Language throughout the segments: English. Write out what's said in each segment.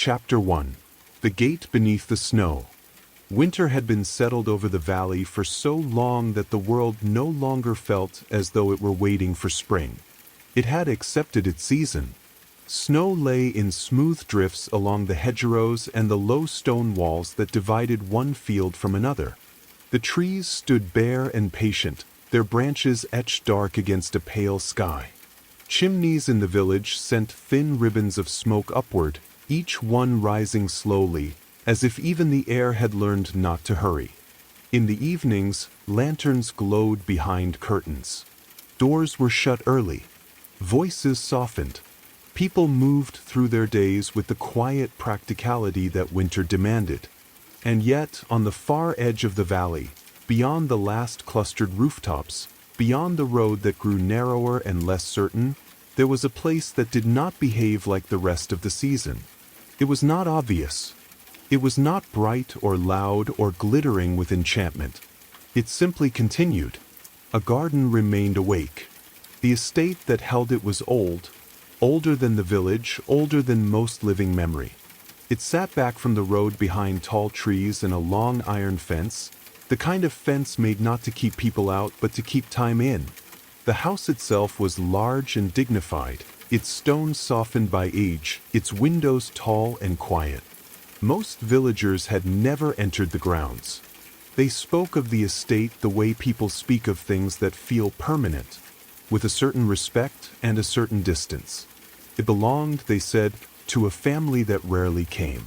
Chapter 1. The Gate Beneath the Snow. Winter had been settled over the valley for so long that the world no longer felt as though it were waiting for spring. It had accepted its season. Snow lay in smooth drifts along the hedgerows and the low stone walls that divided one field from another. The trees stood bare and patient, their branches etched dark against a pale sky. Chimneys in the village sent thin ribbons of smoke upward, each one rising slowly, as if even the air had learned not to hurry. In the evenings, lanterns glowed behind curtains. Doors were shut early. Voices softened. People moved through their days with the quiet practicality that winter demanded. And yet, on the far edge of the valley, beyond the last clustered rooftops, beyond the road that grew narrower and less certain, there was a place that did not behave like the rest of the season. It was not obvious. It was not bright or loud or glittering with enchantment. It simply continued. A garden remained awake. The estate that held it was old, older than the village, older than most living memory. It sat back from the road behind tall trees and a long iron fence, the kind of fence made not to keep people out but to keep time in. The house itself was large and dignified, its stones softened by age, its windows tall and quiet. Most villagers had never entered the grounds. They spoke of the estate the way people speak of things that feel permanent, with a certain respect and a certain distance. It belonged, they said, to a family that rarely came.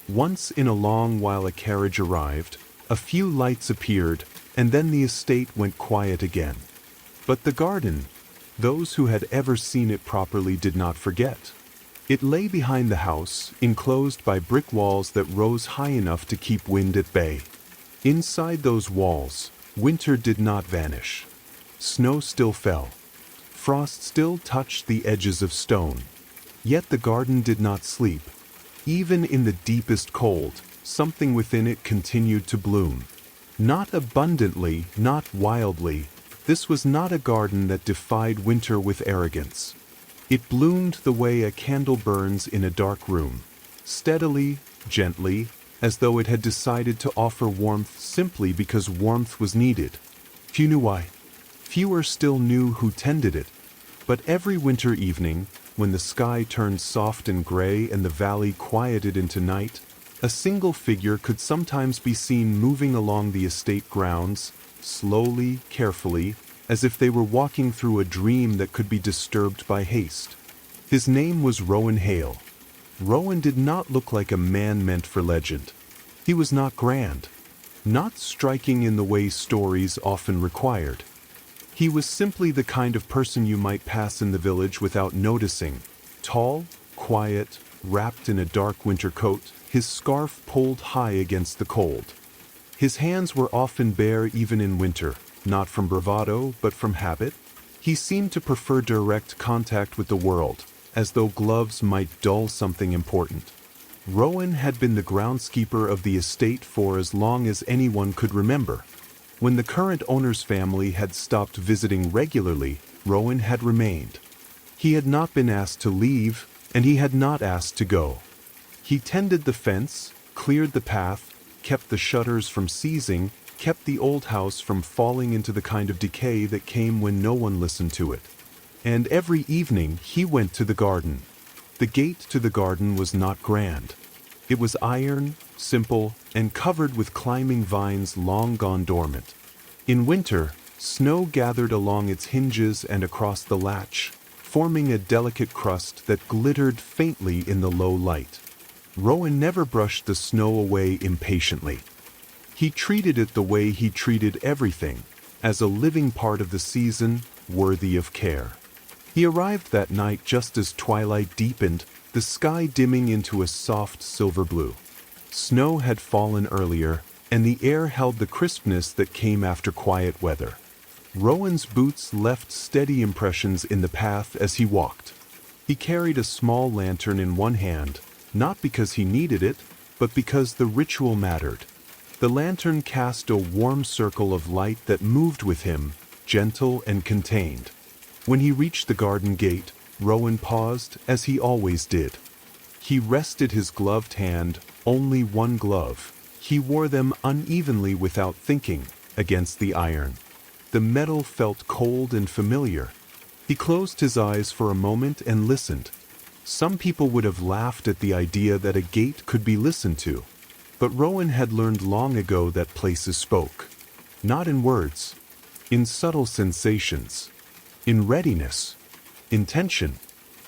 Once in a long while a carriage arrived, a few lights appeared, and then the estate went quiet again. But the garden, those who had ever seen it properly did not forget. It lay behind the house, enclosed by brick walls that rose high enough to keep wind at bay. Inside those walls, winter did not vanish. Snow still fell. Frost still touched the edges of stone. Yet the garden did not sleep. Even in the deepest cold, something within it continued to bloom. Not abundantly, not wildly. This was not a garden that defied winter with arrogance. It bloomed the way a candle burns in a dark room, steadily, gently, as though it had decided to offer warmth simply because warmth was needed. Few knew why. Fewer still knew who tended it. But every winter evening, when the sky turned soft and gray and the valley quieted into night, a single figure could sometimes be seen moving along the estate grounds, slowly, carefully, as if they were walking through a dream that could be disturbed by haste. His name was Rowan Hale. Rowan did not look like a man meant for legend. He was not grand, not striking in the way stories often required. He was simply the kind of person you might pass in the village without noticing. Tall, quiet, wrapped in a dark winter coat, his scarf pulled high against the cold. His hands were often bare even in winter, not from bravado but from habit. He seemed to prefer direct contact with the world, as though gloves might dull something important. Rowan had been the groundskeeper of the estate for as long as anyone could remember. When the current owner's family had stopped visiting regularly, Rowan had remained. He had not been asked to leave, and he had not asked to go. He tended the fence, cleared the path, kept the shutters from seizing, kept the old house from falling into the kind of decay that came when no one listened to it. And every evening he went to the garden. The gate to the garden was not grand. It was iron, simple, and covered with climbing vines long gone dormant. In winter, snow gathered along its hinges and across the latch, forming a delicate crust that glittered faintly in the low light. Rowan never brushed the snow away impatiently. He treated it the way he treated everything, as a living part of the season, worthy of care. He arrived that night just as twilight deepened, the sky dimming into a soft silver blue. Snow had fallen earlier, and the air held the crispness that came after quiet weather. Rowan's boots left steady impressions in the path as he walked. He carried a small lantern in one hand, not because he needed it, but because the ritual mattered. The lantern cast a warm circle of light that moved with him, gentle and contained. When he reached the garden gate, Rowan paused, as he always did. He rested his gloved hand, only one glove. He wore them unevenly without thinking, against the iron. The metal felt cold and familiar. He closed his eyes for a moment and listened. Some people would have laughed at the idea that a gate could be listened to, but Rowan had learned long ago that places spoke. Not in words, in subtle sensations, in readiness, in tension,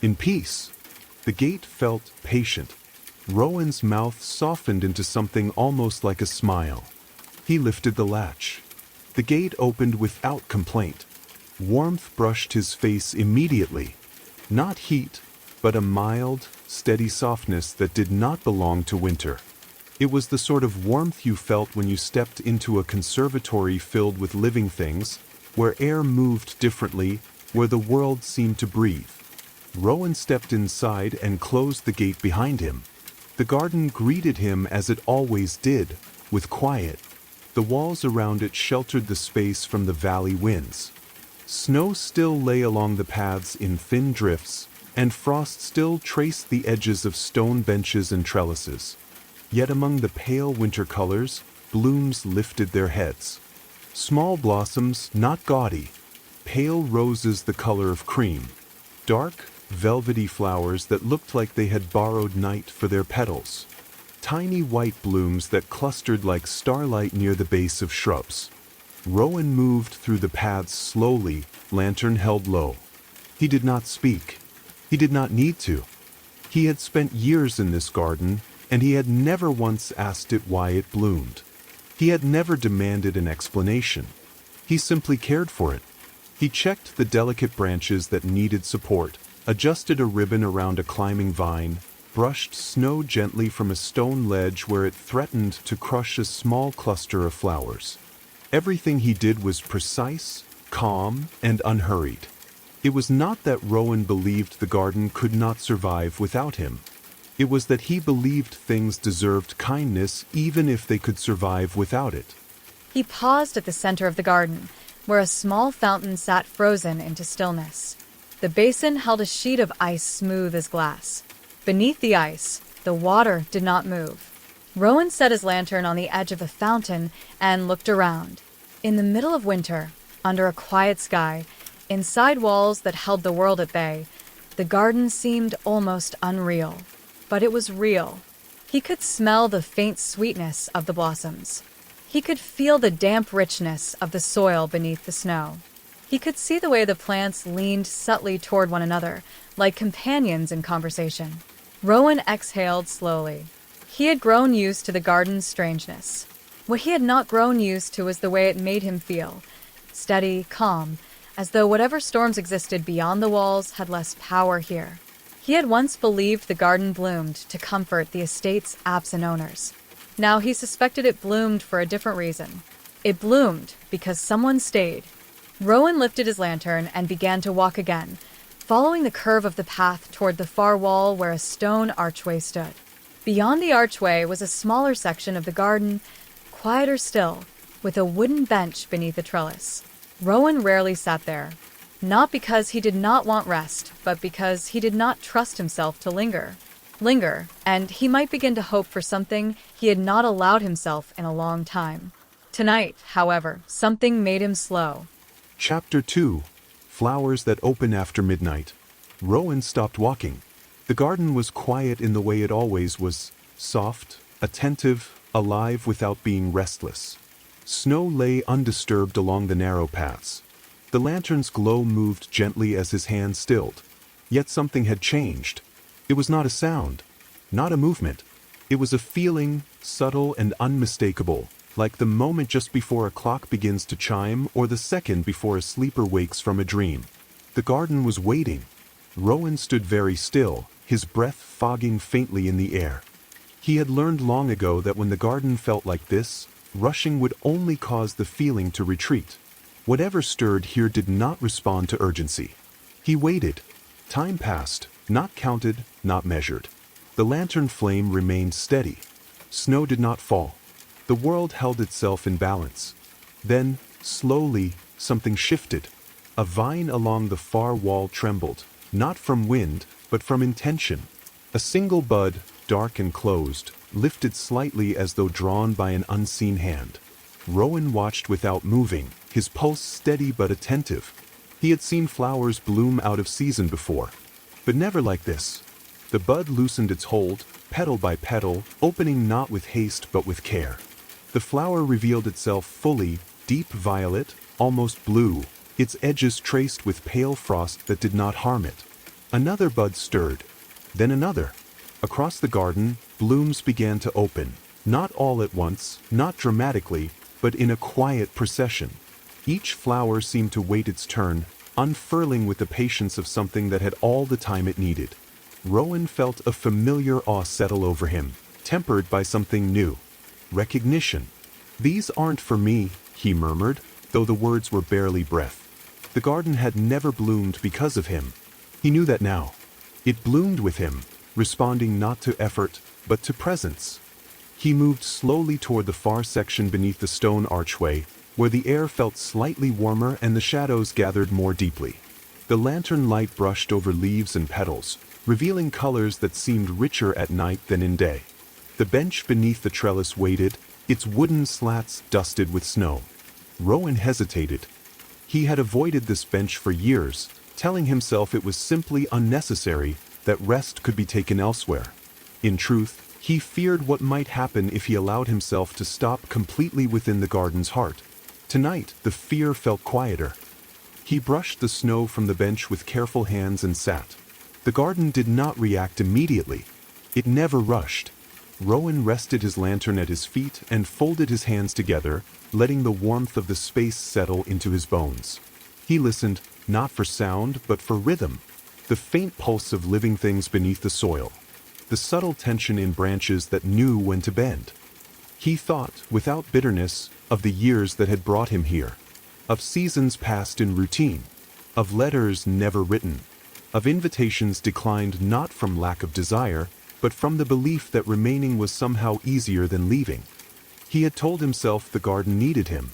in peace. The gate felt patient. Rowan's mouth softened into something almost like a smile. He lifted the latch. The gate opened without complaint. Warmth brushed his face immediately. Not heat, but a mild, steady softness that did not belong to winter. It was the sort of warmth you felt when you stepped into a conservatory filled with living things, where air moved differently, where the world seemed to breathe. Rowan stepped inside and closed the gate behind him. The garden greeted him as it always did, with quiet. The walls around it sheltered the space from the valley winds. Snow still lay along the paths in thin drifts, and frost still traced the edges of stone benches and trellises. Yet among the pale winter colors, blooms lifted their heads. Small blossoms, not gaudy. Pale roses the color of cream. Dark, velvety flowers that looked like they had borrowed night for their petals. Tiny white blooms that clustered like starlight near the base of shrubs. Rowan moved through the paths slowly, lantern held low. He did not speak. He did not need to. He had spent years in this garden, and he had never once asked it why it bloomed. He had never demanded an explanation. He simply cared for it. He checked the delicate branches that needed support, adjusted a ribbon around a climbing vine, brushed snow gently from a stone ledge where it threatened to crush a small cluster of flowers. Everything he did was precise, calm, and unhurried. It was not that Rowan believed the garden could not survive without him. It was that he believed things deserved kindness even if they could survive without it. He paused at the center of the garden, where a small fountain sat frozen into stillness. The basin held a sheet of ice smooth as glass. Beneath the ice, the water did not move. Rowan set his lantern on the edge of the fountain and looked around. In the middle of winter, under a quiet sky, inside walls that held the world at bay, the garden seemed almost unreal. But it was real. He could smell the faint sweetness of the blossoms. He could feel the damp richness of the soil beneath the snow. He could see the way the plants leaned subtly toward one another, like companions in conversation. Rowan exhaled slowly. He had grown used to the garden's strangeness. What he had not grown used to was the way it made him feel. Steady, calm, as though whatever storms existed beyond the walls had less power here. He had once believed the garden bloomed to comfort the estate's absent owners. Now he suspected it bloomed for a different reason. It bloomed because someone stayed. Rowan lifted his lantern and began to walk again, following the curve of the path toward the far wall where a stone archway stood. Beyond the archway was a smaller section of the garden, quieter still, with a wooden bench beneath a trellis. Rowan rarely sat there, not because he did not want rest, but because he did not trust himself to linger. And he might begin to hope for something he had not allowed himself in a long time. Tonight, however, something made him slow. Chapter 2. Flowers that open after midnight. Rowan stopped walking. The garden was quiet in the way it always was, soft, attentive, alive without being restless. Snow lay undisturbed along the narrow paths. The lantern's glow moved gently as his hand stilled. Yet something had changed. It was not a sound, not a movement. It was a feeling, subtle and unmistakable, like the moment just before a clock begins to chime or the second before a sleeper wakes from a dream. The garden was waiting. Rowan stood very still, his breath fogging faintly in the air. He had learned long ago that when the garden felt like this, rushing would only cause the feeling to retreat. Whatever stirred here did not respond to urgency. He waited. Time passed, not counted, not measured. The lantern flame remained steady. Snow did not fall. The world held itself in balance. Then, slowly, something shifted. A vine along the far wall trembled, not from wind, but from intention. A single bud, dark and closed, lifted slightly as though drawn by an unseen hand. Rowan watched without moving, his pulse steady but attentive. He had seen flowers bloom out of season before, but never like this. The bud loosened its hold, petal by petal, opening not with haste but with care. The flower revealed itself fully, deep violet, almost blue, its edges traced with pale frost that did not harm it. Another bud stirred, then another. Across the garden, blooms began to open, not all at once, not dramatically, but in a quiet procession. Each flower seemed to wait its turn, unfurling with the patience of something that had all the time it needed. Rowan felt a familiar awe settle over him, tempered by something new. Recognition. "These aren't for me," he murmured, though the words were barely breath. The garden had never bloomed because of him. He knew that now. It bloomed with him, responding not to effort, but to presence. He moved slowly toward the far section beneath the stone archway, where the air felt slightly warmer and the shadows gathered more deeply. The lantern light brushed over leaves and petals, revealing colors that seemed richer at night than in day. The bench beneath the trellis waited, its wooden slats dusted with snow. Rowan hesitated. He had avoided this bench for years, telling himself it was simply unnecessary, that rest could be taken elsewhere. In truth, he feared what might happen if he allowed himself to stop completely within the garden's heart. Tonight, the fear felt quieter. He brushed the snow from the bench with careful hands and sat. The garden did not react immediately. It never rushed. Rowan rested his lantern at his feet and folded his hands together, letting the warmth of the space settle into his bones. He listened, not for sound, but for rhythm. The faint pulse of living things beneath the soil. The subtle tension in branches that knew when to bend. He thought, without bitterness, of the years that had brought him here. Of seasons passed in routine. Of letters never written. Of invitations declined not from lack of desire, but from the belief that remaining was somehow easier than leaving. He had told himself the garden needed him.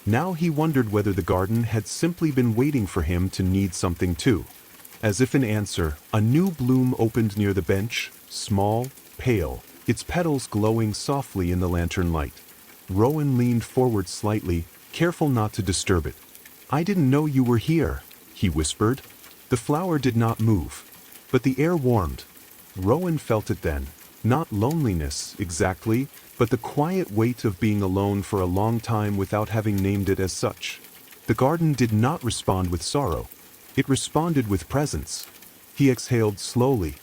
Now he wondered whether the garden had simply been waiting for him to need something too. As if in answer, a new bloom opened near the bench, small, pale, its petals glowing softly in the lantern light. Rowan leaned forward slightly, careful not to disturb it. "I didn't know you were here," he whispered. The flower did not move, but the air warmed. Rowan felt it then, not loneliness exactly, but the quiet weight of being alone for a long time without having named it as such. The garden did not respond with sorrow. It responded with presence. He exhaled slowly.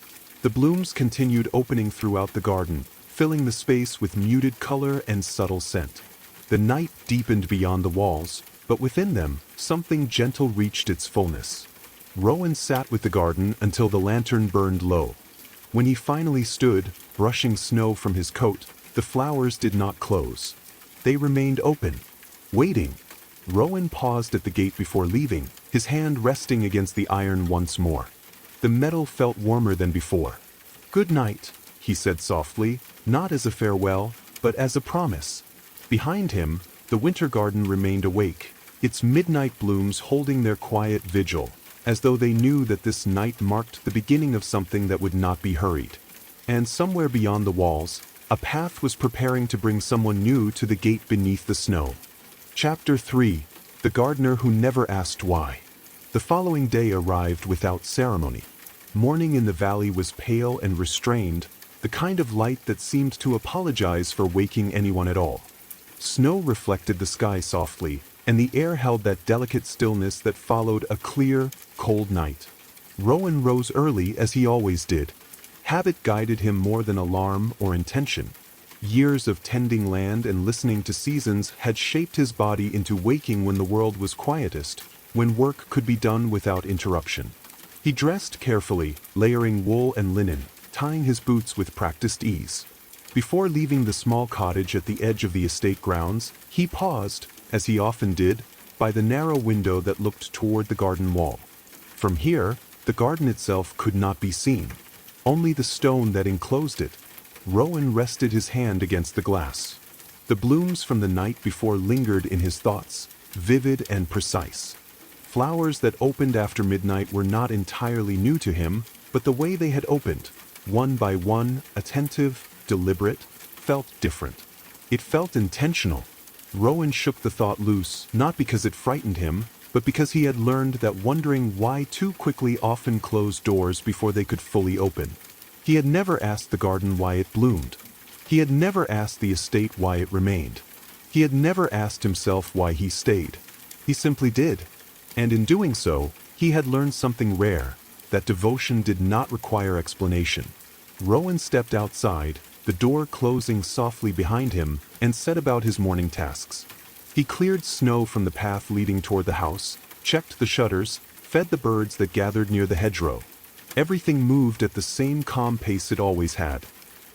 The blooms continued opening throughout the garden, filling the space with muted color and subtle scent. The night deepened beyond the walls, but within them, something gentle reached its fullness. Rowan sat with the garden until the lantern burned low. When he finally stood, brushing snow from his coat, the flowers did not close. They remained open, waiting. Rowan paused at the gate before leaving, his hand resting against the iron once more. The metal felt warmer than before. "Good night," he said softly, not as a farewell, but as a promise. Behind him, the winter garden remained awake, its midnight blooms holding their quiet vigil, as though they knew that this night marked the beginning of something that would not be hurried. And somewhere beyond the walls, a path was preparing to bring someone new to the gate beneath the snow. Chapter 3. The Gardener Who Never Asked Why. The following day arrived without ceremony. Morning in the valley was pale and restrained, the kind of light that seemed to apologize for waking anyone at all. Snow reflected the sky softly, and the air held that delicate stillness that followed a clear, cold night. Rowan rose early as he always did. Habit guided him more than alarm or intention. Years of tending land and listening to seasons had shaped his body into waking when the world was quietest, when work could be done without interruption. He dressed carefully, layering wool and linen, tying his boots with practiced ease. Before leaving the small cottage at the edge of the estate grounds, he paused, as he often did, by the narrow window that looked toward the garden wall. From here, the garden itself could not be seen, only the stone that enclosed it. Rowan rested his hand against the glass. The blooms from the night before lingered in his thoughts, vivid and precise. Flowers that opened after midnight were not entirely new to him, but the way they had opened, one by one, attentive, deliberate, felt different. It felt intentional. Rowan shook the thought loose, not because it frightened him, but because he had learned that wondering why too quickly often closed doors before they could fully open. He had never asked the garden why it bloomed. He had never asked the estate why it remained. He had never asked himself why he stayed. He simply did. And in doing so, he had learned something rare, that devotion did not require explanation. Rowan stepped outside, the door closing softly behind him, and set about his morning tasks. He cleared snow from the path leading toward the house, checked the shutters, fed the birds that gathered near the hedgerow. Everything moved at the same calm pace it always had.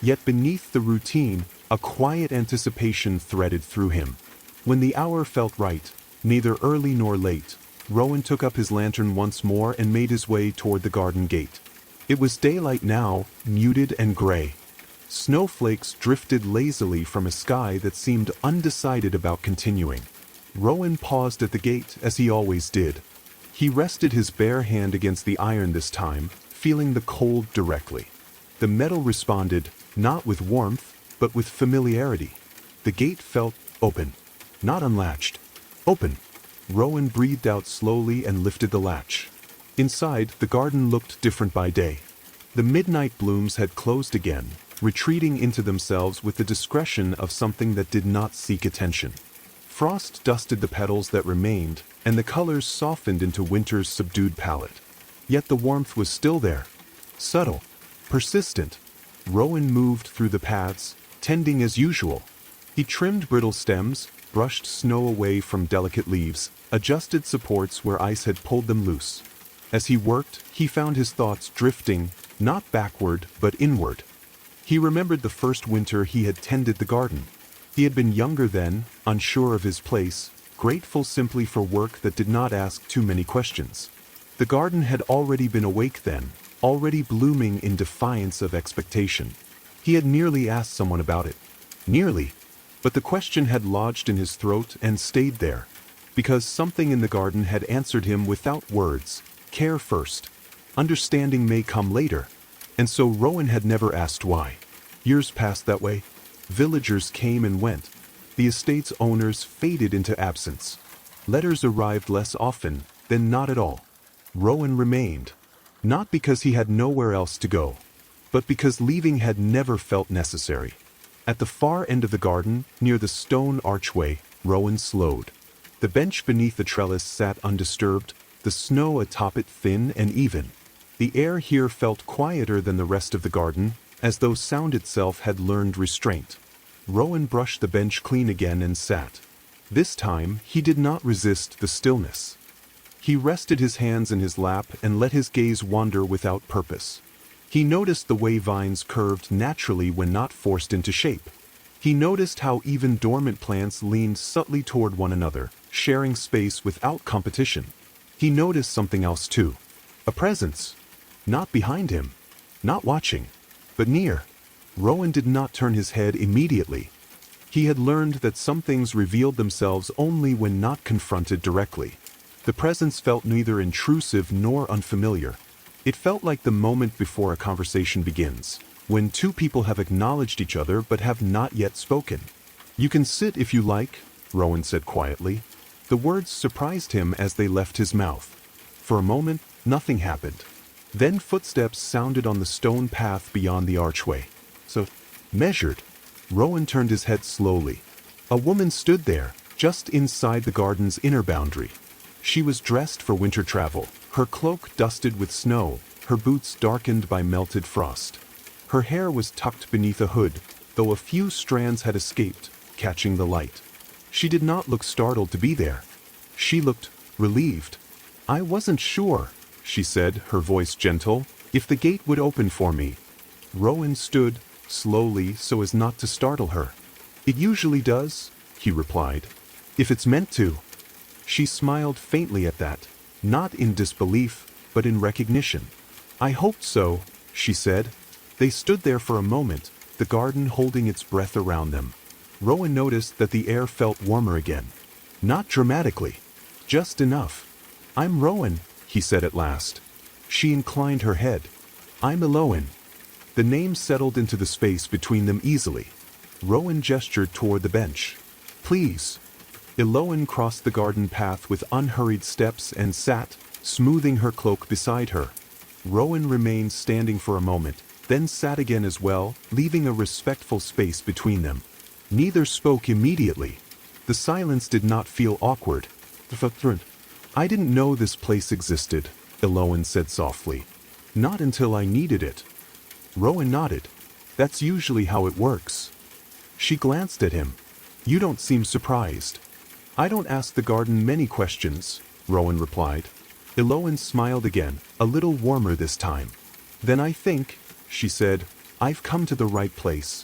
Yet beneath the routine, a quiet anticipation threaded through him. When the hour felt right, neither early nor late, Rowan took up his lantern once more and made his way toward the garden gate. It was daylight now, muted and gray. Snowflakes drifted lazily from a sky that seemed undecided about continuing. Rowan paused at the gate as he always did. He rested his bare hand against the iron this time, feeling the cold directly. The metal responded, not with warmth, but with familiarity. The gate felt open, not unlatched. Open. Rowan breathed out slowly and lifted the latch. Inside, the garden looked different by day. The midnight blooms had closed again, retreating into themselves with the discretion of something that did not seek attention. Frost dusted the petals that remained, and the colors softened into winter's subdued palette. Yet the warmth was still there, subtle, persistent. Rowan moved through the paths, tending as usual. He trimmed brittle stems, brushed snow away from delicate leaves, adjusted supports where ice had pulled them loose. As he worked, he found his thoughts drifting, not backward, but inward. He remembered the first winter he had tended the garden. He had been younger then, unsure of his place, grateful simply for work that did not ask too many questions. The garden had already been awake then, already blooming in defiance of expectation. He had nearly asked someone about it. Nearly. But the question had lodged in his throat and stayed there, because something in the garden had answered him without words. Care first. Understanding may come later. And so Rowan had never asked why. Years passed that way. Villagers came and went. The estate's owners faded into absence. Letters arrived less often, then not at all. Rowan remained. Not because he had nowhere else to go, but because leaving had never felt necessary. At the far end of the garden, near the stone archway, Rowan slowed. The bench beneath the trellis sat undisturbed, the snow atop it thin and even. The air here felt quieter than the rest of the garden, as though sound itself had learned restraint. Rowan brushed the bench clean again and sat. This time, he did not resist the stillness. He rested his hands in his lap and let his gaze wander without purpose. He noticed the way vines curved naturally when not forced into shape. He noticed how even dormant plants leaned subtly toward one another, sharing space without competition. He noticed something else too. A presence. Not behind him. Not watching. But near. Rowan did not turn his head immediately. He had learned that some things revealed themselves only when not confronted directly. The presence felt neither intrusive nor unfamiliar. It felt like the moment before a conversation begins, when two people have acknowledged each other but have not yet spoken. "You can sit if you like," Rowan said quietly. The words surprised him as they left his mouth. For a moment, nothing happened. Then footsteps sounded on the stone path beyond the archway. So, measured. Rowan turned his head slowly. A woman stood there, just inside the garden's inner boundary. She was dressed for winter travel, her cloak dusted with snow, her boots darkened by melted frost. Her hair was tucked beneath a hood, though a few strands had escaped, catching the light. She did not look startled to be there. She looked relieved. "I wasn't sure," she said, her voice gentle, "if the gate would open for me." Rowan stood, slowly so as not to startle her. "It usually does," he replied, "if it's meant to." She smiled faintly at that, not in disbelief, but in recognition. "I hoped so," she said. They stood there for a moment, the garden holding its breath around them. Rowan noticed that the air felt warmer again. Not dramatically, just enough. "I'm Rowan," he said at last. She inclined her head. "I'm Eloan." The name settled into the space between them easily. Rowan gestured toward the bench. Please. Eloan crossed the garden path with unhurried steps and sat, smoothing her cloak beside her. Rowan remained standing for a moment, then sat again as well, leaving a respectful space between them. Neither spoke immediately. The silence did not feel awkward. I didn't know this place existed, Eloan said softly. Not until I needed it. Rowan nodded. That's usually how it works. She glanced at him. You don't seem surprised. I don't ask the garden many questions, Rowan replied. Eloan smiled again, a little warmer this time. Then I think, she said, I've come to the right place.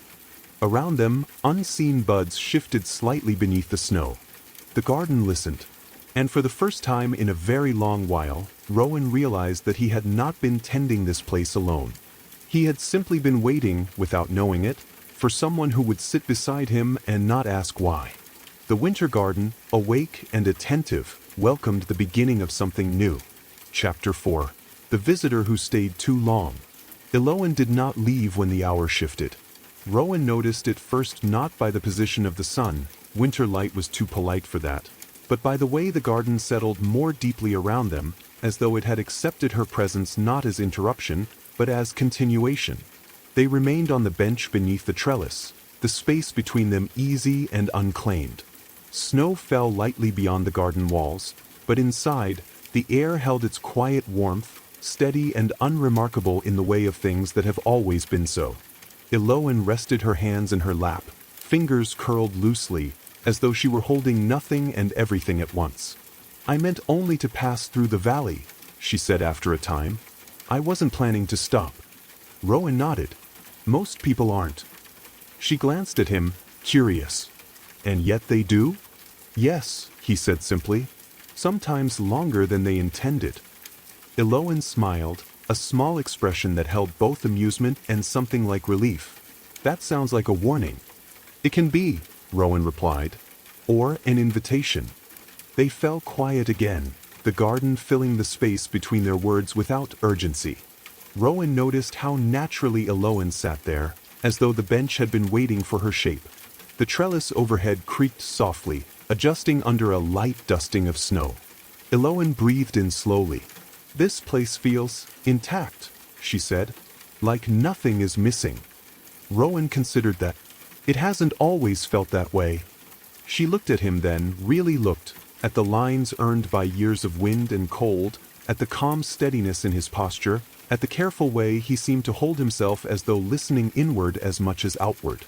Around them, unseen buds shifted slightly beneath the snow. The garden listened. And for the first time in a very long while, Rowan realized that he had not been tending this place alone. He had simply been waiting, without knowing it, for someone who would sit beside him and not ask why. The winter garden, awake and attentive, welcomed the beginning of something new. Chapter 4. The Visitor Who Stayed Too Long. Eloan did not leave when the hour shifted. Rowan noticed it first not by the position of the sun, winter light was too polite for that, but by the way the garden settled more deeply around them, as though it had accepted her presence not as interruption, but as continuation. They remained on the bench beneath the trellis, the space between them easy and unclaimed. Snow fell lightly beyond the garden walls, but inside, the air held its quiet warmth, steady and unremarkable in the way of things that have always been so. Eloan rested her hands in her lap, fingers curled loosely, as though she were holding nothing and everything at once. I meant only to pass through the valley, she said after a time. I wasn't planning to stop. Rowan nodded. Most people aren't. She glanced at him, curious. And yet they do? Yes, he said simply. Sometimes longer than they intended. Eloan smiled, a small expression that held both amusement and something like relief. That sounds like a warning. It can be, Rowan replied. Or an invitation. They fell quiet again, the garden filling the space between their words without urgency. Rowan noticed how naturally Eloan sat there, as though the bench had been waiting for her shape. The trellis overhead creaked softly, adjusting under a light dusting of snow. Eloan breathed in slowly. This place feels intact, she said, like nothing is missing. Rowan considered that. It hasn't always felt that way. She looked at him then, really looked, at the lines earned by years of wind and cold, at the calm steadiness in his posture, at the careful way he seemed to hold himself as though listening inward as much as outward.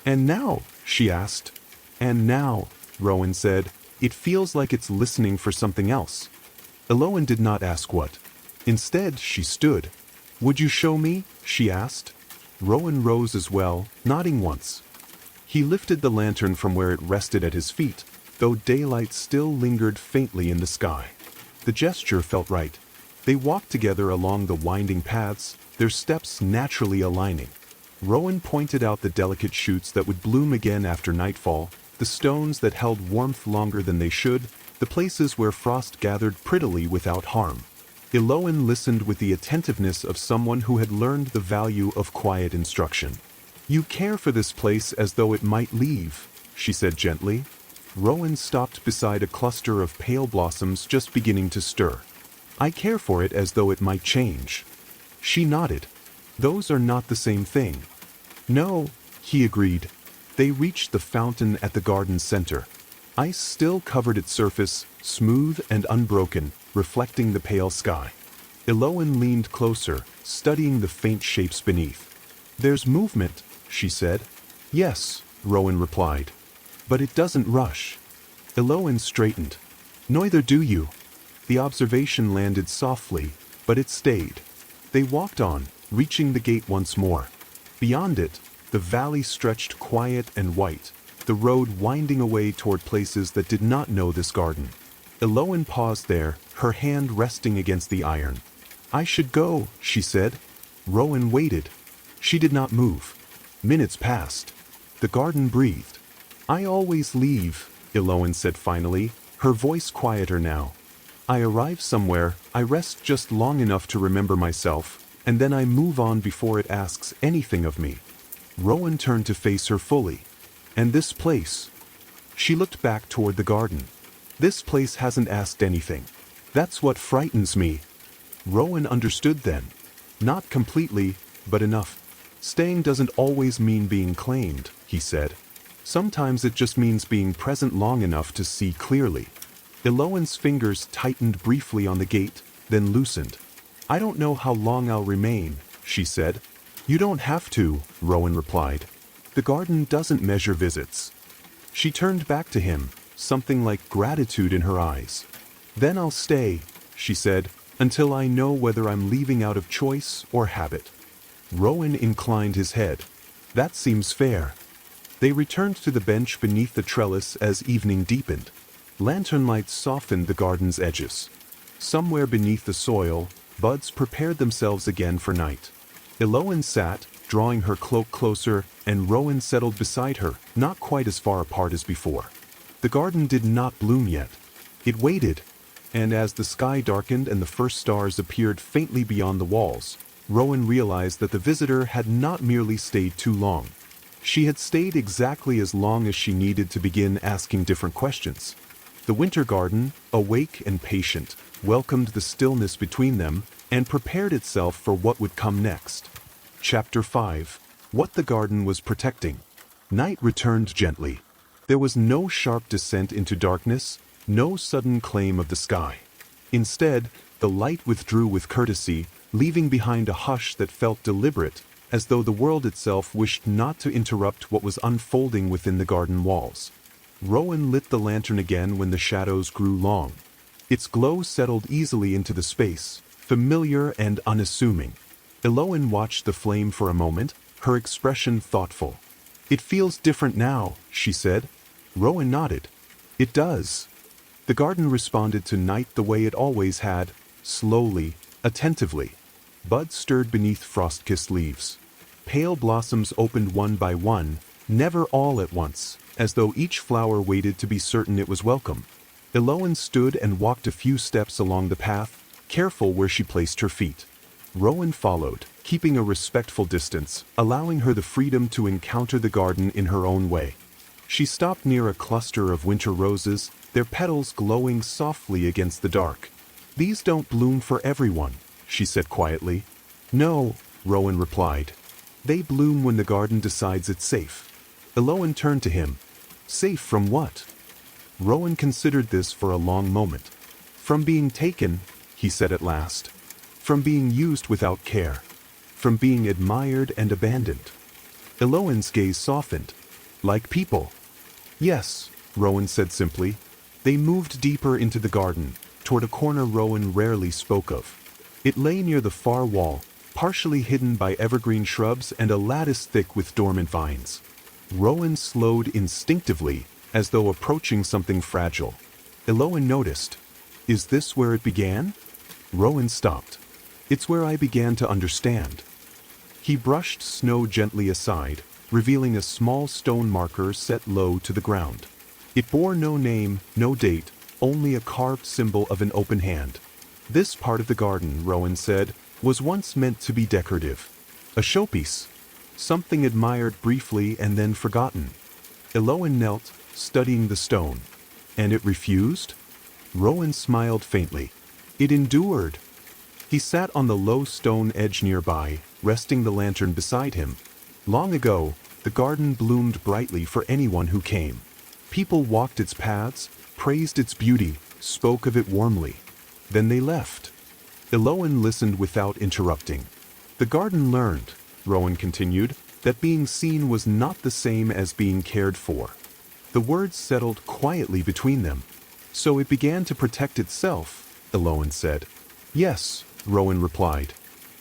And now, she asked. And now, Rowan said, it feels like it's listening for something else. Eloan did not ask what. Instead, she stood. Would you show me? She asked. Rowan rose as well, nodding once. He lifted the lantern from where it rested at his feet, though daylight still lingered faintly in the sky. The gesture felt right. They walked together along the winding paths, their steps naturally aligning. Rowan pointed out the delicate shoots that would bloom again after nightfall, the stones that held warmth longer than they should, the places where frost gathered prettily without harm. Eloan listened with the attentiveness of someone who had learned the value of quiet instruction. You care for this place as though it might leave, she said gently. Rowan stopped beside a cluster of pale blossoms just beginning to stir. I care for it as though it might change. She nodded. Those are not the same thing. No, he agreed. They reached the fountain at the garden's center. Ice still covered its surface, smooth and unbroken, reflecting the pale sky. Eloan leaned closer, studying the faint shapes beneath. There's movement, she said. Yes, Rowan replied. But it doesn't rush. Eloan straightened. Neither do you. The observation landed softly, but it stayed. They walked on, reaching the gate once more. Beyond it, the valley stretched quiet and white, the road winding away toward places that did not know this garden. Eloan paused there, her hand resting against the iron. I should go, she said. Rowan waited. She did not move. Minutes passed. The garden breathed. I always leave, Eloan said finally, her voice quieter now. I arrive somewhere, I rest just long enough to remember myself, and then I move on before it asks anything of me. Rowan turned to face her fully. And this place? She looked back toward the garden. This place hasn't asked anything. That's what frightens me. Rowan understood then. Not completely, but enough. Staying doesn't always mean being claimed, he said. Sometimes it just means being present long enough to see clearly. Eloan's fingers tightened briefly on the gate, then loosened. I don't know how long I'll remain, she said. You don't have to, Rowan replied. The garden doesn't measure visits. She turned back to him, something like gratitude in her eyes. Then I'll stay, she said, until I know whether I'm leaving out of choice or habit. Rowan inclined his head. That seems fair. They returned to the bench beneath the trellis as evening deepened. Lantern lights softened the garden's edges. Somewhere beneath the soil, buds prepared themselves again for night. Eloan sat, drawing her cloak closer, and Rowan settled beside her, not quite as far apart as before. The garden did not bloom yet. It waited, and as the sky darkened and the first stars appeared faintly beyond the walls, Rowan realized that the visitor had not merely stayed too long. She had stayed exactly as long as she needed to begin asking different questions. The winter garden, awake and patient, welcomed the stillness between them and prepared itself for what would come next. Chapter 5. What the garden was protecting. Night returned gently. There was no sharp descent into darkness, no sudden claim of the sky. Instead, the light withdrew with courtesy, leaving behind a hush that felt deliberate, as though the world itself wished not to interrupt what was unfolding within the garden walls. Rowan lit the lantern again when the shadows grew long. Its glow settled easily into the space, familiar and unassuming. Eloan watched the flame for a moment, her expression thoughtful. It feels different now, she said. Rowan nodded. It does. The garden responded to night the way it always had, slowly, attentively. Buds stirred beneath frost-kissed leaves. Pale blossoms opened one by one, never all at once, as though each flower waited to be certain it was welcome. Eloan stood and walked a few steps along the path, careful where she placed her feet. Rowan followed, keeping a respectful distance, allowing her the freedom to encounter the garden in her own way. She stopped near a cluster of winter roses, their petals glowing softly against the dark. These don't bloom for everyone, she said quietly. No, Rowan replied. They bloom when the garden decides it's safe. Eloan turned to him. Safe from what? Rowan considered this for a long moment. From being taken, he said at last. From being used without care. From being admired and abandoned. Eloan's gaze softened. Like people. Yes, Rowan said simply. They moved deeper into the garden, toward a corner Rowan rarely spoke of. It lay near the far wall, partially hidden by evergreen shrubs and a lattice thick with dormant vines. Rowan slowed instinctively, as though approaching something fragile. Eloan noticed. Is this where it began? Rowan stopped. It's where I began to understand. He brushed snow gently aside, revealing a small stone marker set low to the ground. It bore no name, no date, only a carved symbol of an open hand. This part of the garden, Rowan said, was once meant to be decorative. A showpiece. Something admired briefly and then forgotten. Eloan knelt, studying the stone. And it refused? Rowan smiled faintly. It endured. He sat on the low stone edge nearby, resting the lantern beside him. Long ago, the garden bloomed brightly for anyone who came. People walked its paths, praised its beauty, spoke of it warmly. Then they left. Eloan listened without interrupting. The garden learned, Rowan continued, that being seen was not the same as being cared for. The words settled quietly between them. So it began to protect itself, Eloan said. Yes, Rowan replied.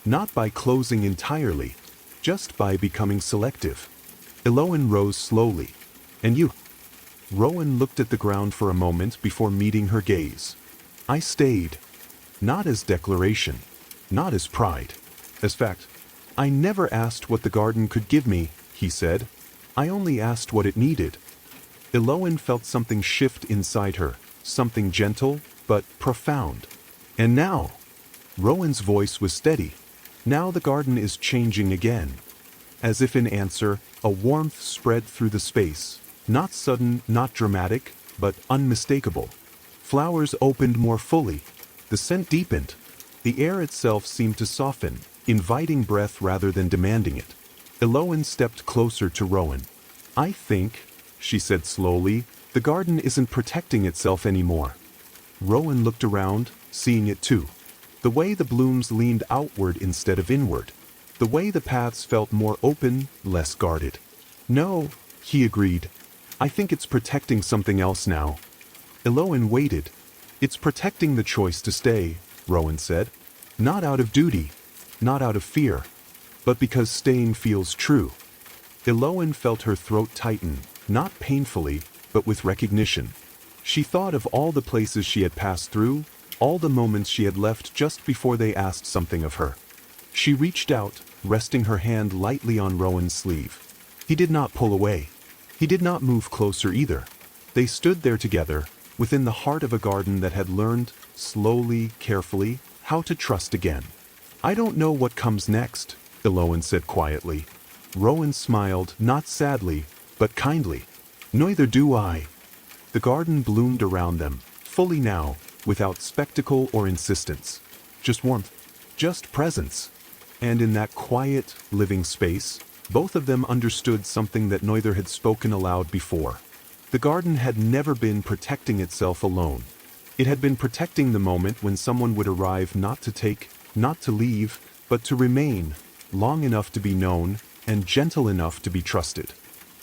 Not by closing entirely, just by becoming selective. Eloan rose slowly. And you? Rowan looked at the ground for a moment before meeting her gaze. I stayed. Not as declaration. Not as pride. As fact, I never asked what the garden could give me, he said. I only asked what it needed. Eloan felt something shift inside her, something gentle, but profound. And now? Rowan's voice was steady. Now the garden is changing again. As if in answer, a warmth spread through the space. Not sudden, not dramatic, but unmistakable. Flowers opened more fully. The scent deepened. The air itself seemed to soften, inviting breath rather than demanding it. Eloan stepped closer to Rowan. "I think," she said slowly, "the garden isn't protecting itself anymore." Rowan looked around, seeing it too. The way the blooms leaned outward instead of inward. The way the paths felt more open, less guarded. "No," he agreed. "I think it's protecting something else now." Eloan waited. "It's protecting the choice to stay," Rowan said. "Not out of duty, not out of fear, but because staying feels true." Eloan felt her throat tighten, not painfully, but with recognition. She thought of all the places she had passed through, all the moments she had left just before they asked something of her. She reached out, resting her hand lightly on Rowan's sleeve. He did not pull away. He did not move closer either. They stood there together, within the heart of a garden that had learned, slowly, carefully, how to trust again. "I don't know what comes next," Eloan said quietly. Rowan smiled, not sadly, but kindly. "Neither do I." The garden bloomed around them, fully now, without spectacle or insistence. Just warmth, just presence. And in that quiet, living space, both of them understood something that neither had spoken aloud before. The garden had never been protecting itself alone. It had been protecting the moment when someone would arrive not to take, not to leave, but to remain, long enough to be known, and gentle enough to be trusted.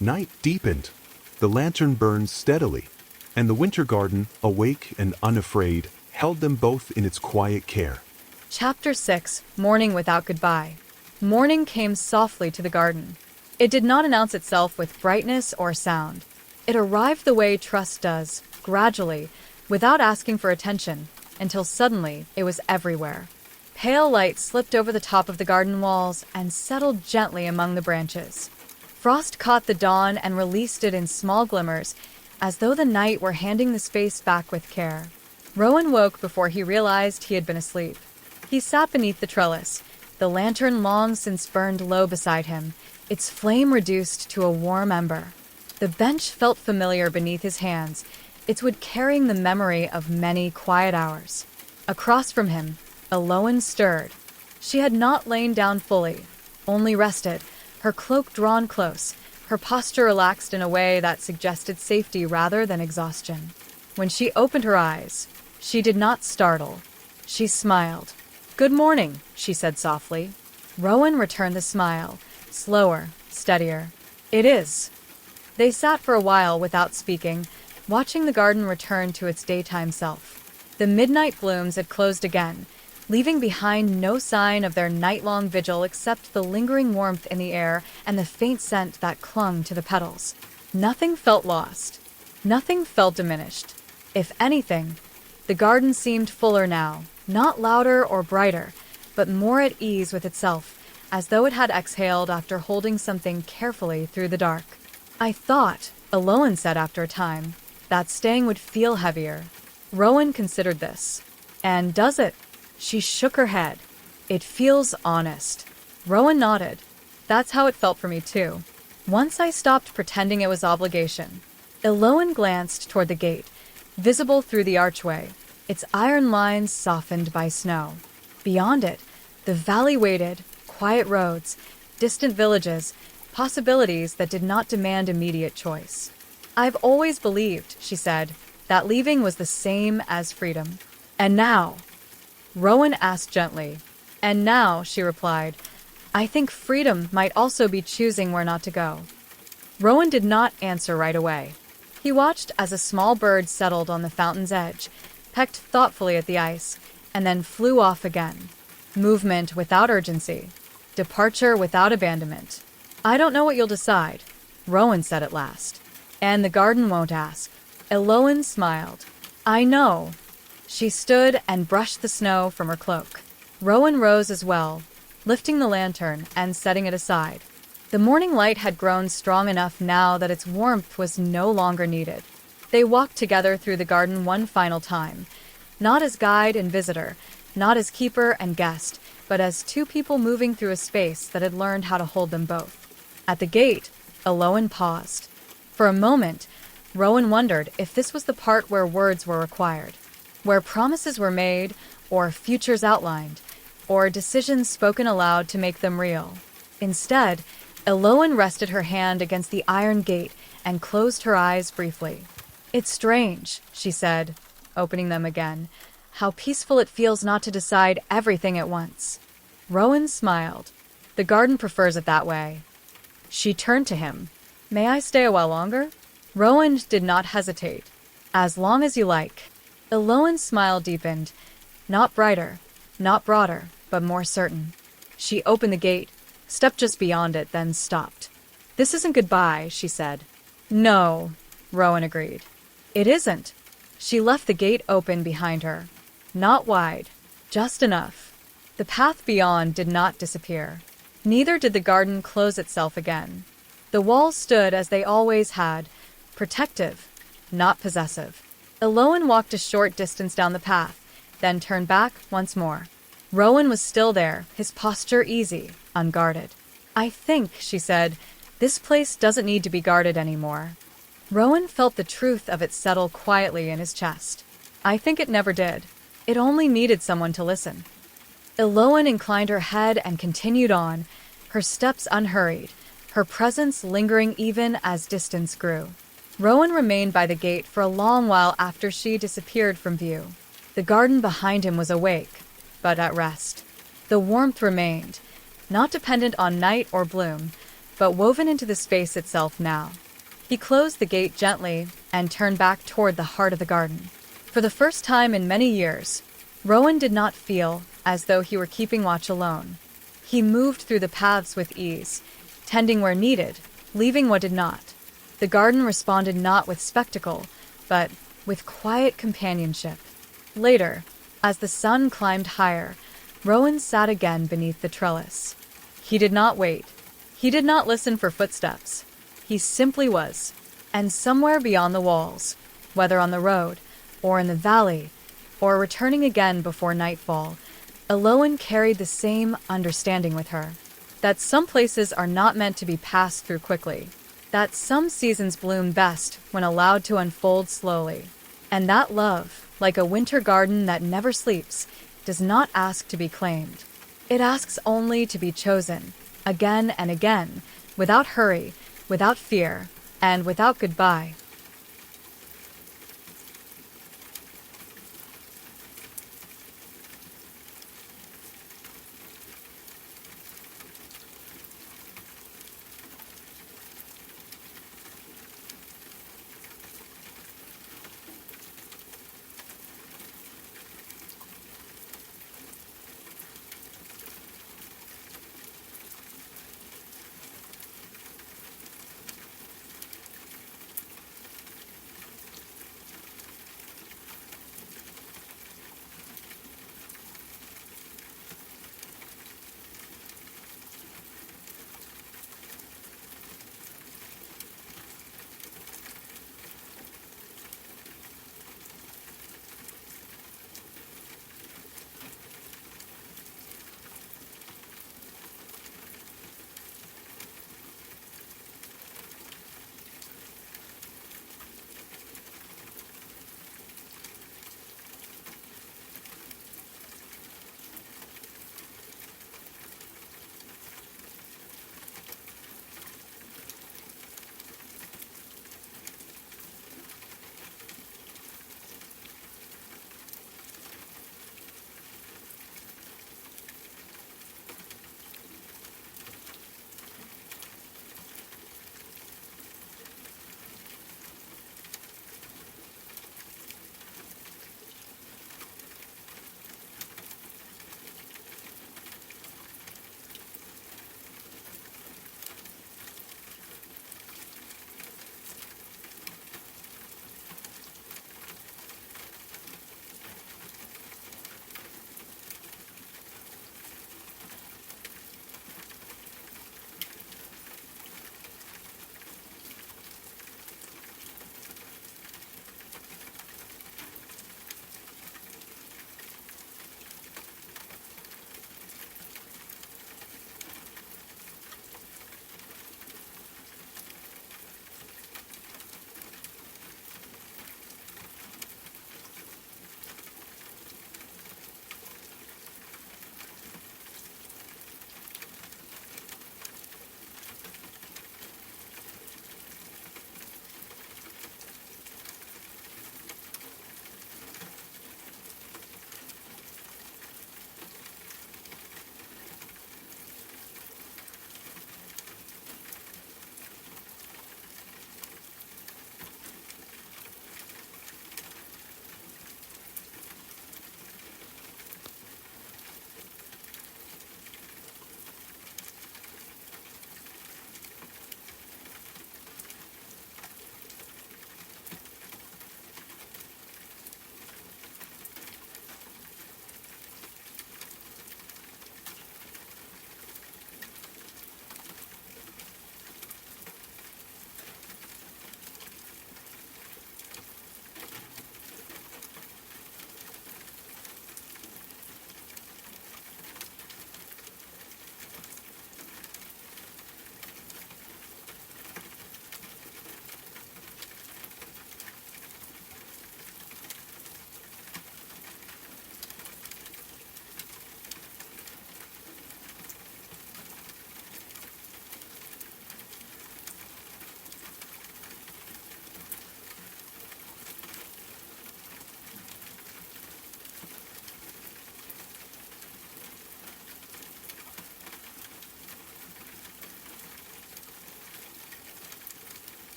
Night deepened. The lantern burned steadily, and the winter garden, awake and unafraid, held them both in its quiet care. Chapter 6, Morning Without Goodbye. Morning came softly to the garden. It did not announce itself with brightness or sound. It arrived the way trust does, gradually, without asking for attention, until suddenly it was everywhere. Pale light slipped over the top of the garden walls and settled gently among the branches. Frost caught the dawn and released it in small glimmers, as though the night were handing the space back with care. Rowan woke before he realized he had been asleep. He sat beneath the trellis, the lantern long since burned low beside him, its flame reduced to a warm ember. The bench felt familiar beneath his hands, its wood carrying the memory of many quiet hours. Across from him, Eloan stirred. She had not lain down fully, only rested, her cloak drawn close, her posture relaxed in a way that suggested safety rather than exhaustion. When she opened her eyes, she did not startle. She smiled. "Good morning," she said softly. Rowan returned the smile, slower, steadier. "It is." They sat for a while without speaking, watching the garden return to its daytime self. The midnight blooms had closed again, leaving behind no sign of their night-long vigil except the lingering warmth in the air and the faint scent that clung to the petals. Nothing felt lost. Nothing felt diminished. If anything, the garden seemed fuller now, not louder or brighter, but more at ease with itself, as though it had exhaled after holding something carefully through the dark. "I thought," Eloan said after a time, "that staying would feel heavier." Rowan considered this. "And does it?" She shook her head. "It feels honest." Rowan nodded. "That's how it felt for me too. Once I stopped pretending it was obligation." Eloan glanced toward the gate, visible through the archway, its iron lines softened by snow. Beyond it, the valley waited, quiet roads, distant villages, possibilities that did not demand immediate choice. "I've always believed," she said, "that leaving was the same as freedom." "And now?" Rowan asked gently. "And now," she replied, "I think freedom might also be choosing where not to go." Rowan did not answer right away. He watched as a small bird settled on the fountain's edge, pecked thoughtfully at the ice, and then flew off again. Movement without urgency. Departure without abandonment. "I don't know what you'll decide," Rowan said at last. "And the garden won't ask." Eloan smiled. "I know." She stood and brushed the snow from her cloak. Rowan rose as well, lifting the lantern and setting it aside. The morning light had grown strong enough now that its warmth was no longer needed. They walked together through the garden one final time, not as guide and visitor, not as keeper and guest, but as two people moving through a space that had learned how to hold them both. At the gate, Eloan paused. For a moment, Rowan wondered if this was the part where words were required, where promises were made, or futures outlined, or decisions spoken aloud to make them real. Instead, Eloan rested her hand against the iron gate and closed her eyes briefly. "It's strange," she said, opening them again, "how peaceful it feels not to decide everything at once." Rowan smiled. "The garden prefers it that way." She turned to him. "May I stay a while longer?" Rowan did not hesitate. "As long as you like." Eloan's smile deepened, not brighter, not broader, but more certain. She opened the gate, stepped just beyond it, then stopped. "This isn't goodbye," she said. "No," Rowan agreed. "It isn't." She left the gate open behind her. Not wide, just enough. The path beyond did not disappear. Neither did the garden close itself again. The walls stood as they always had, protective, not possessive. Eloan walked a short distance down the path, then turned back once more. Rowan was still there, his posture easy, unguarded. "I think," she said, "this place doesn't need to be guarded anymore." Rowan felt the truth of it settle quietly in his chest. "I think it never did. It only needed someone to listen." Eloan inclined her head and continued on, her steps unhurried, her presence lingering even as distance grew. Rowan remained by the gate for a long while after she disappeared from view. The garden behind him was awake, but at rest. The warmth remained, not dependent on night or bloom, but woven into the space itself now. He closed the gate gently and turned back toward the heart of the garden. For the first time in many years, Rowan did not feel as though he were keeping watch alone. He moved through the paths with ease, tending where needed, leaving what did not. The garden responded not with spectacle, but with quiet companionship. Later, as the sun climbed higher, Rowan sat again beneath the trellis. He did not wait. He did not listen for footsteps. He simply was. And somewhere beyond the walls, whether on the road, or in the valley, or returning again before nightfall, Eloan carried the same understanding with her. That some places are not meant to be passed through quickly. That some seasons bloom best when allowed to unfold slowly. And that love, like a winter garden that never sleeps, does not ask to be claimed. It asks only to be chosen, again and again, without hurry, without fear, and without goodbye.